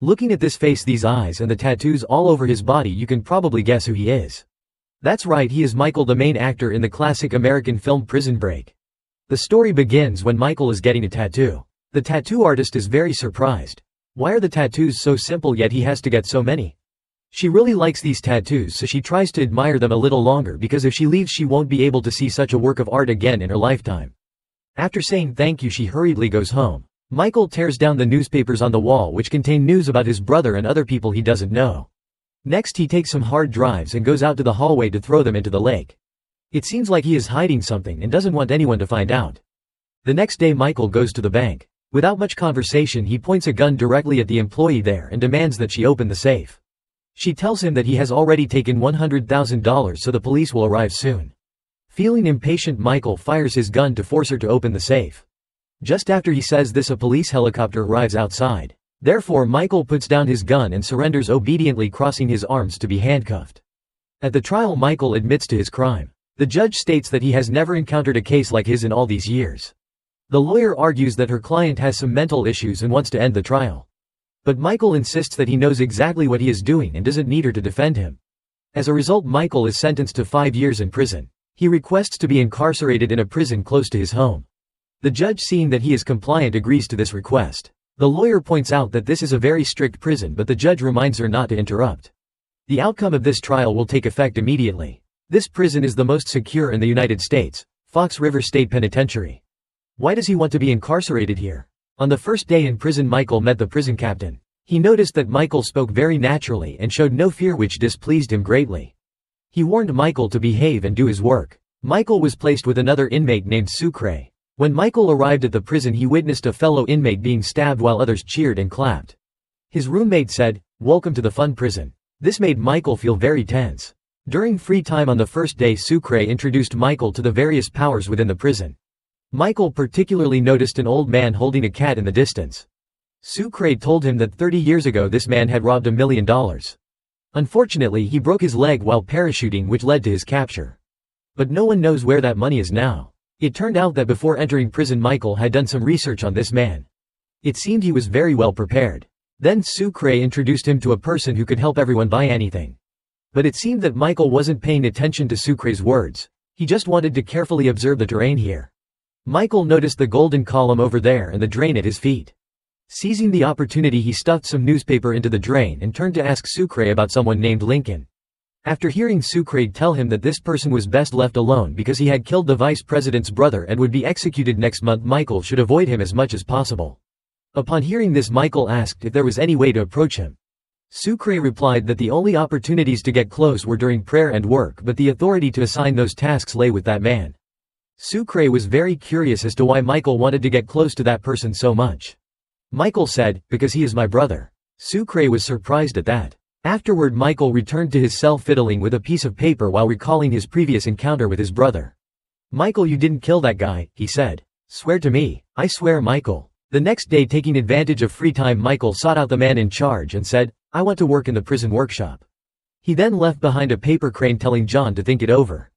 Looking at this face, these eyes, and the tattoos all over his body, you can probably guess who he is. That's right, he is Michael, the main actor in the classic American film Prison Break. The story begins when Michael is getting a tattoo. The tattoo artist is very surprised. Why are the tattoos so simple yet he has to get so many? She really likes these tattoos, so she tries to admire them a little longer because if she leaves she won't be able to see such a work of art again in her lifetime. After saying thank you, she hurriedly goes home. Michael tears down the newspapers on the wall which contain news about his brother and other people he doesn't know. Next he takes some hard drives and goes out to the hallway to throw them into the lake. It seems like he is hiding something and doesn't want anyone to find out. The next day Michael goes to the bank. Without much conversation he points a gun directly at the employee there and demands that she open the safe. She tells him that he has already taken $100,000 so the police will arrive soon. Feeling impatient, Michael fires his gun to force her to open the safe. Just after he says this, a police helicopter arrives outside. Therefore Michael puts down his gun and surrenders obediently, crossing his arms to be handcuffed. At the trial Michael admits to his crime. The judge states that he has never encountered a case like his in all these years. The lawyer argues that her client has some mental issues and wants to end the trial. But Michael insists that he knows exactly what he is doing and doesn't need her to defend him. As a result, Michael is sentenced to 5 years in prison. He requests to be incarcerated in a prison close to his home. The judge, seeing that he is compliant, agrees to this request. The lawyer points out that this is a very strict prison, but the judge reminds her not to interrupt. The outcome of this trial will take effect immediately. This prison is the most secure in the United States, Fox River State Penitentiary. Why does he want to be incarcerated here? On the first day in prison Michael met the prison captain. He noticed that Michael spoke very naturally and showed no fear, which displeased him greatly. He warned Michael to behave and do his work. Michael was placed with another inmate named Sucre. When Michael arrived at the prison he witnessed a fellow inmate being stabbed while others cheered and clapped. His roommate said, "Welcome to the fun prison." This made Michael feel very tense. During free time on the first day Sucre introduced Michael to the various powers within the prison. Michael particularly noticed an old man holding a cat in the distance. Sucre told him that 30 years ago this man had robbed $1 million. Unfortunately he broke his leg while parachuting, which led to his capture. But no one knows where that money is now. It turned out that before entering prison Michael had done some research on this man. It seemed he was very well prepared. Then Sucre introduced him to a person who could help everyone buy anything. But it seemed that Michael wasn't paying attention to Sucre's words. He just wanted to carefully observe the terrain here. Michael noticed the golden column over there and the drain at his feet. Seizing the opportunity he stuffed some newspaper into the drain and turned to ask Sucre about someone named Lincoln. After hearing Sucre tell him that this person was best left alone because he had killed the vice president's brother and would be executed next month, Michael should avoid him as much as possible. Upon hearing this Michael asked if there was any way to approach him. Sucre replied that the only opportunities to get close were during prayer and work, but the authority to assign those tasks lay with that man. Sucre was very curious as to why Michael wanted to get close to that person so much. Michael said, "Because he is my brother." Sucre was surprised at that. Afterward Michael returned to his cell fiddling with a piece of paper while recalling his previous encounter with his brother. "Michael, you didn't kill that guy," he said. "Swear to me." "I swear, Michael." The next day, taking advantage of free time, Michael sought out the man in charge and said, "I want to work in the prison workshop." He then left behind a paper crane telling John to think it over.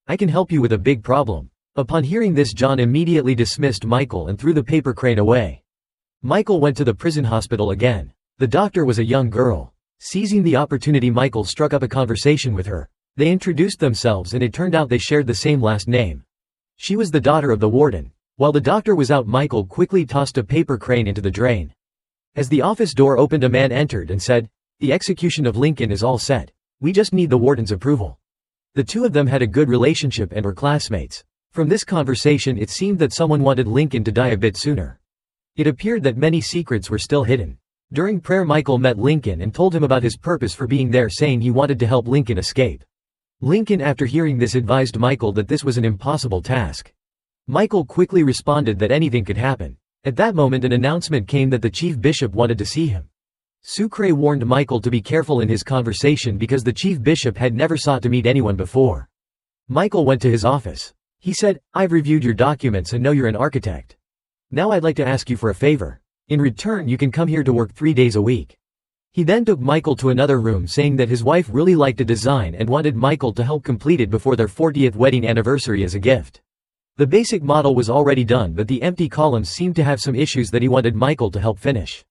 "I can help you with a big problem." Upon hearing this, John immediately dismissed Michael and threw the paper crane away. Michael went to the prison hospital again. The doctor was a young girl. Seizing the opportunity, Michael struck up a conversation with her. They introduced themselves and it turned out they shared the same last name. She was the daughter of the warden. While the doctor was out, Michael quickly tossed a paper crane into the drain. As the office door opened, a man entered and said, "The execution of Lincoln is all set. We just need the warden's approval." The two of them had a good relationship and were classmates. From this conversation it seemed that someone wanted Lincoln to die a bit sooner. It appeared that many secrets were still hidden. During prayer Michael met Lincoln and told him about his purpose for being there, saying he wanted to help Lincoln escape. Lincoln, after hearing this, advised Michael that this was an impossible task. Michael quickly responded that anything could happen. At that moment an announcement came that the chief bishop wanted to see him. Sucre warned Michael to be careful in his conversation because the chief bishop had never sought to meet anyone before. Michael went to his office. He said, "I've reviewed your documents and know you're an architect. Now I'd like to ask you for a favor. In return you can come here to work 3 days a week." He then took Michael to another room, saying that his wife really liked the design and wanted Michael to help complete it before their 40th wedding anniversary as a gift. The basic model was already done, but the empty columns seemed to have some issues that he wanted Michael to help finish.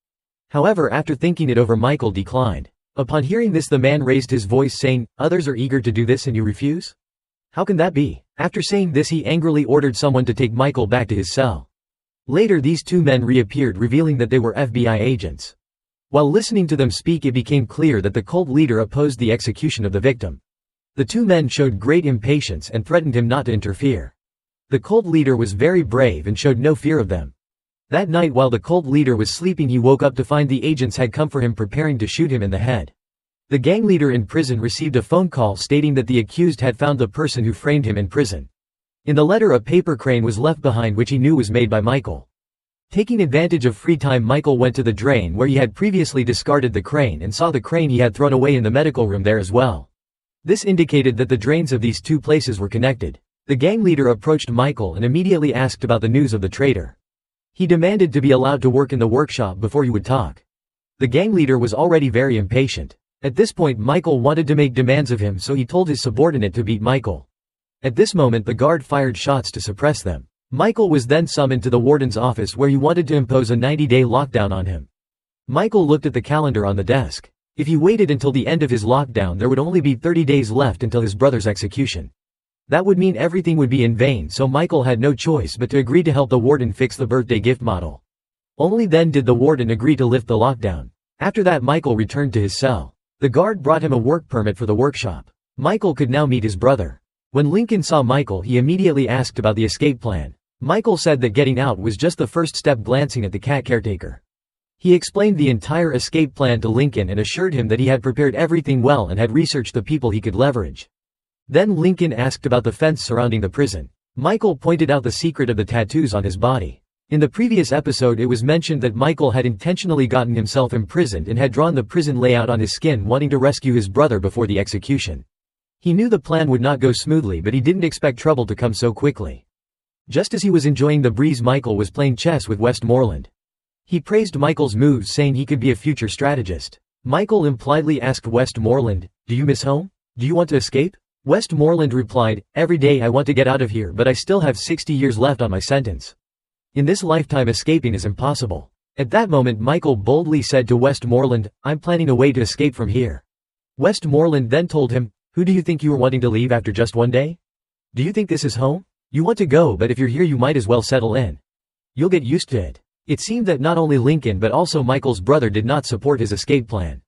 However, after thinking it over, Michael declined. Upon hearing this, the man raised his voice saying, "Others are eager to do this and you refuse? How can that be?" After saying this, he angrily ordered someone to take Michael back to his cell. Later, these two men reappeared, revealing that they were FBI agents. While listening to them speak, it became clear that the cult leader opposed the execution of the victim. The two men showed great impatience and threatened him not to interfere. The cult leader was very brave and showed no fear of them. That night, while the cult leader was sleeping, he woke up to find the agents had come for him, preparing to shoot him in the head. The gang leader in prison received a phone call stating that the accused had found the person who framed him in prison. In the letter, a paper crane was left behind which he knew was made by Michael. Taking advantage of free time, Michael went to the drain where he had previously discarded the crane and saw the crane he had thrown away in the medical room there as well. This indicated that the drains of these two places were connected. The gang leader approached Michael and immediately asked about the news of the traitor. He demanded to be allowed to work in the workshop before he would talk. The gang leader was already very impatient. At this point, Michael wanted to make demands of him, so he told his subordinate to beat Michael. At this moment, the guard fired shots to suppress them. Michael was then summoned to the warden's office where he wanted to impose a 90-day lockdown on him. Michael looked at the calendar on the desk. If he waited until the end of his lockdown, there would only be 30 days left until his brother's execution. That would mean everything would be in vain, so Michael had no choice but to agree to help the warden fix the birthday gift model. Only then did the warden agree to lift the lockdown. After that, Michael returned to his cell. The guard brought him a work permit for the workshop. Michael could now meet his brother. When Lincoln saw Michael, he immediately asked about the escape plan. Michael said that getting out was just the first step, glancing at the cat caretaker. He explained the entire escape plan to Lincoln and assured him that he had prepared everything well and had researched the people he could leverage. Then Lincoln asked about the fence surrounding the prison. Michael pointed out the secret of the tattoos on his body. In the previous episode, it was mentioned that Michael had intentionally gotten himself imprisoned and had drawn the prison layout on his skin, wanting to rescue his brother before the execution. He knew the plan would not go smoothly, but he didn't expect trouble to come so quickly. Just as he was enjoying the breeze, Michael was playing chess with Westmoreland. He praised Michael's moves, saying he could be a future strategist. Michael impliedly asked Westmoreland, "Do you miss home? Do you want to escape?" Westmoreland replied, "Every day I want to get out of here, but I still have 60 years left on my sentence. In this lifetime, escaping is impossible." At that moment, Michael boldly said to Westmoreland, "I'm planning a way to escape from here." Westmoreland then told him, "Who do you think you are wanting to leave after just one day? Do you think this is home? You want to go, but if you're here you might as well settle in. You'll get used to it." It seemed that not only Lincoln but also Michael's brother did not support his escape plan.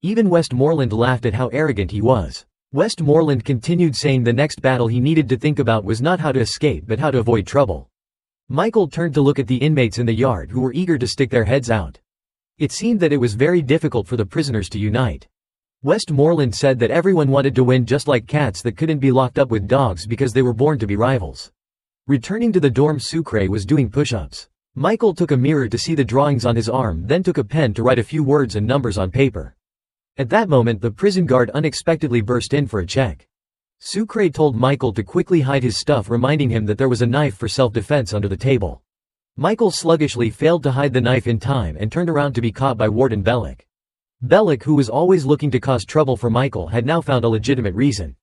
Even Westmoreland laughed at how arrogant he was. Westmoreland continued, saying the next battle he needed to think about was not how to escape but how to avoid trouble. Michael turned to look at the inmates in the yard who were eager to stick their heads out. It seemed that it was very difficult for the prisoners to unite. Westmoreland said that everyone wanted to win, just like cats that couldn't be locked up with dogs because they were born to be rivals. Returning to the dorm, Sucre was doing push-ups. Michael took a mirror to see the drawings on his arm, then took a pen to write a few words and numbers on paper. At that moment, the prison guard unexpectedly burst in for a check. Sucre told Michael to quickly hide his stuff, reminding him that there was a knife for self-defense under the table. Michael sluggishly failed to hide the knife in time and turned around to be caught by Warden Bellick. Bellick, who was always looking to cause trouble for Michael, had now found a legitimate reason.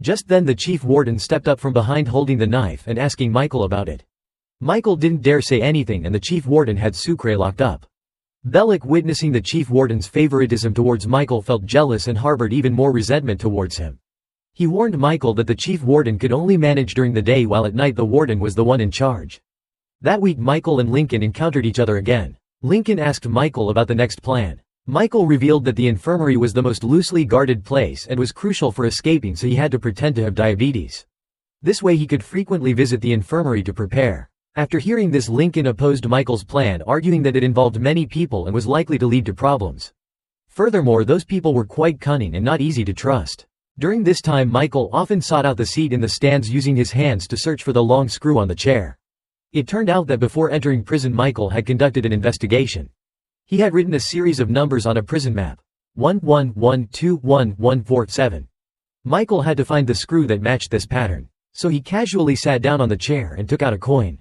Just then the chief warden stepped up from behind holding the knife and asking Michael about it. Michael didn't dare say anything and the chief warden had Sucre locked up. Bellick, witnessing the chief warden's favoritism towards Michael, felt jealous and harbored even more resentment towards him. He warned Michael that the chief warden could only manage during the day, while at night the warden was the one in charge. That week, Michael and Lincoln encountered each other again. Lincoln asked Michael about the next plan. Michael revealed that the infirmary was the most loosely guarded place and was crucial for escaping, so he had to pretend to have diabetes. This way he could frequently visit the infirmary to prepare. After hearing this, Lincoln opposed Michael's plan, arguing that it involved many people and was likely to lead to problems. Furthermore, those people were quite cunning and not easy to trust. During this time, Michael often sought out the seat in the stands, using his hands to search for the long screw on the chair. It turned out that before entering prison, Michael had conducted an investigation. He had written a series of numbers on a prison map. 11121147. Michael had to find the screw that matched this pattern. So he casually sat down on the chair and took out a coin.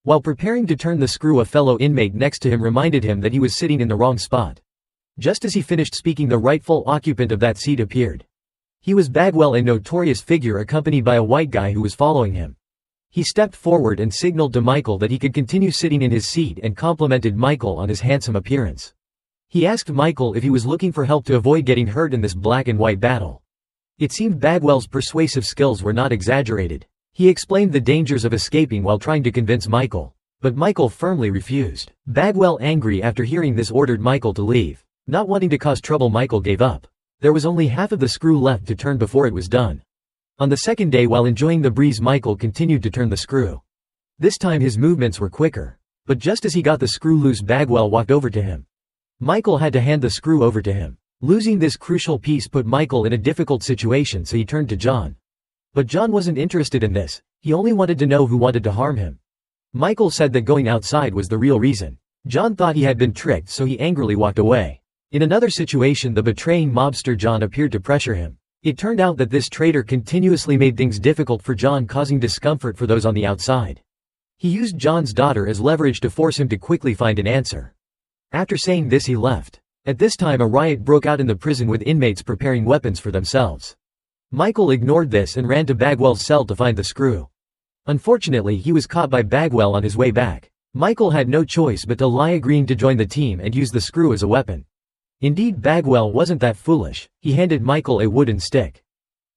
While preparing to turn the screw, a fellow inmate next to him reminded him that he was sitting in the wrong spot. Just as he finished speaking, the rightful occupant of that seat appeared. He was Bagwell, a notorious figure, accompanied by a white guy who was following him. He stepped forward and signaled to Michael that he could continue sitting in his seat and complimented Michael on his handsome appearance. He asked Michael if he was looking for help to avoid getting hurt in this black and white battle. It seemed Bagwell's persuasive skills were not exaggerated. He explained the dangers of escaping while trying to convince Michael. But Michael firmly refused. Bagwell, angry after hearing this, ordered Michael to leave. Not wanting to cause trouble, Michael gave up. There was only half of the screw left to turn before it was done. On the second day, while enjoying the breeze, Michael continued to turn the screw. This time his movements were quicker. But just as he got the screw loose, Bagwell walked over to him. Michael had to hand the screw over to him. Losing this crucial piece put Michael in a difficult situation, so he turned to John. But John wasn't interested in this. He only wanted to know who wanted to harm him. Michael said that going outside was the real reason. John thought he had been tricked, so he angrily walked away. In another situation, the betraying mobster John appeared to pressure him. It turned out that this traitor continuously made things difficult for John, causing discomfort for those on the outside. He used John's daughter as leverage to force him to quickly find an answer. After saying this, he left. At this time, a riot broke out in the prison with inmates preparing weapons for themselves. Michael ignored this and ran to Bagwell's cell to find the screw. Unfortunately, he was caught by Bagwell on his way back. Michael had no choice but to lie, agreeing to join the team and use the screw as a weapon. Indeed, Bagwell wasn't that foolish. He handed Michael a wooden stick.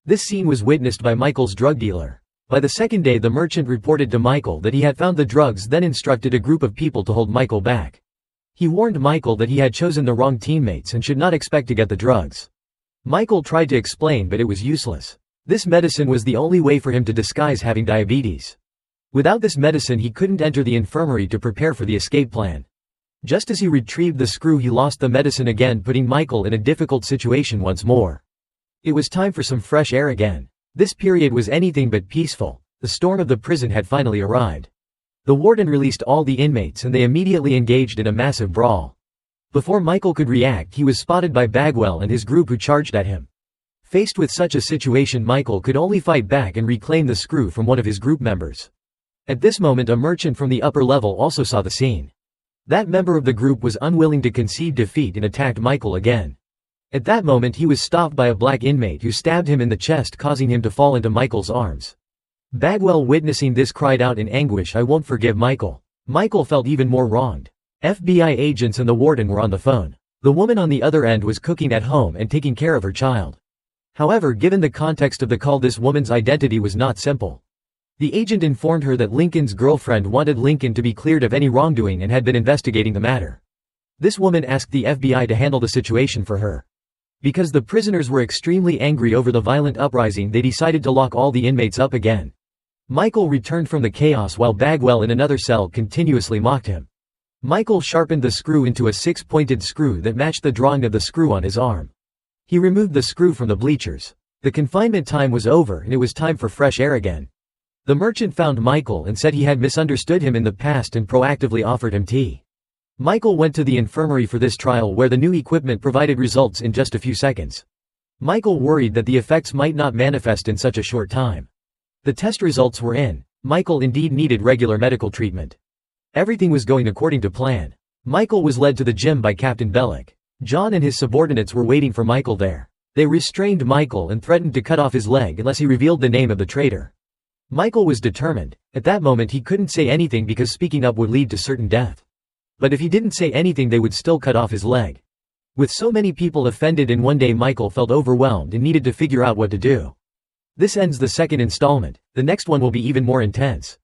This scene was witnessed by Michael's drug dealer. By the second day, the merchant reported to Michael that he had found the drugs, then instructed a group of people to hold Michael back. He warned Michael that he had chosen the wrong teammates and should not expect to get the drugs. Michael tried to explain, but it was useless. This medicine was the only way for him to disguise having diabetes. Without this medicine, he couldn't enter the infirmary to prepare for the escape plan. Just as he retrieved the screw, he lost the medicine again, putting Michael in a difficult situation once more. It was time for some fresh air again. This period was anything but peaceful. The storm of the prison had finally arrived. The warden released all the inmates and they immediately engaged in a massive brawl. Before Michael could react, he was spotted by Bagwell and his group, who charged at him. Faced with such a situation, Michael could only fight back and reclaim the screw from one of his group members. At this moment, a merchant from the upper level also saw the scene. That member of the group was unwilling to concede defeat and attacked Michael again. At that moment, he was stopped by a black inmate who stabbed him in the chest, causing him to fall into Michael's arms. Bagwell, witnessing this, cried out in anguish, "I won't forgive Michael." Michael felt even more wronged. FBI agents and the warden were on the phone. The woman on the other end was cooking at home and taking care of her child. However, given the context of the call, this woman's identity was not simple. The agent informed her that Lincoln's girlfriend wanted Lincoln to be cleared of any wrongdoing and had been investigating the matter. This woman asked the FBI to handle the situation for her. Because the prisoners were extremely angry over the violent uprising, they decided to lock all the inmates up again. Michael returned from the chaos while Bagwell in another cell continuously mocked him. Michael sharpened the screw into a six-pointed screw that matched the drawing of the screw on his arm. He removed the screw from the bleachers. The confinement time was over and it was time for fresh air again. The merchant found Michael and said he had misunderstood him in the past and proactively offered him tea. Michael went to the infirmary for this trial, where the new equipment provided results in just a few seconds. Michael worried that the effects might not manifest in such a short time. The test results were in. Michael indeed needed regular medical treatment. Everything was going according to plan. Michael was led to the gym by Captain Bellick. John and his subordinates were waiting for Michael there. They restrained Michael and threatened to cut off his leg unless he revealed the name of the traitor. Michael was determined. At that moment, he couldn't say anything because speaking up would lead to certain death. But if he didn't say anything, they would still cut off his leg. With so many people offended in one day, Michael felt overwhelmed and needed to figure out what to do. This ends the second installment. The next one will be even more intense.